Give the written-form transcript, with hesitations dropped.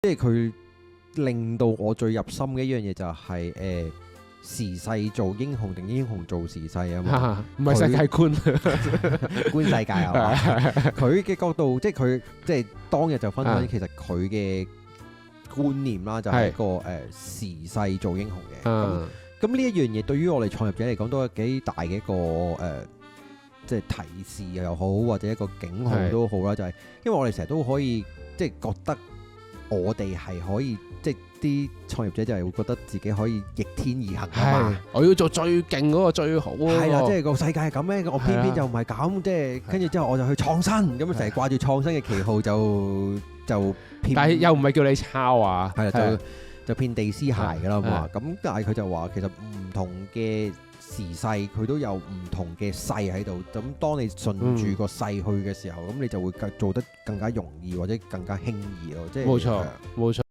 即係佢令到我最入心嘅一樣嘢就係時勢做英雄定英雄做時勢啊嘛，唔係世界觀觀世界啊嘛。佢嘅角度，即係佢即係當日就分享，其實佢嘅觀念啦，就係一個時勢做英雄嘅。咁呢一樣嘢對於我哋創業者嚟講，都係幾大嘅一個即係提示又好，或者一個警號都好啦。就係因為我哋成日都可以即係覺得我哋係可以。即係啲創業者就係會覺得自己可以逆天而行啊嘛！我要做最勁嗰個最好喎。係啦，即係個世界係咁咩？我偏偏就唔係咁，即係跟住之後我就去創新，咁成日掛住創新嘅旗號就偏。但係又唔係叫你抄啊？係啦，就遍地屍骸㗎啦嘛。咁但係佢就話其實唔同嘅時勢佢都有唔同嘅勢喺度。咁當你順住個勢去嘅時候，咁你就會做得更加容易或者更加輕易咯。即係冇錯，冇錯。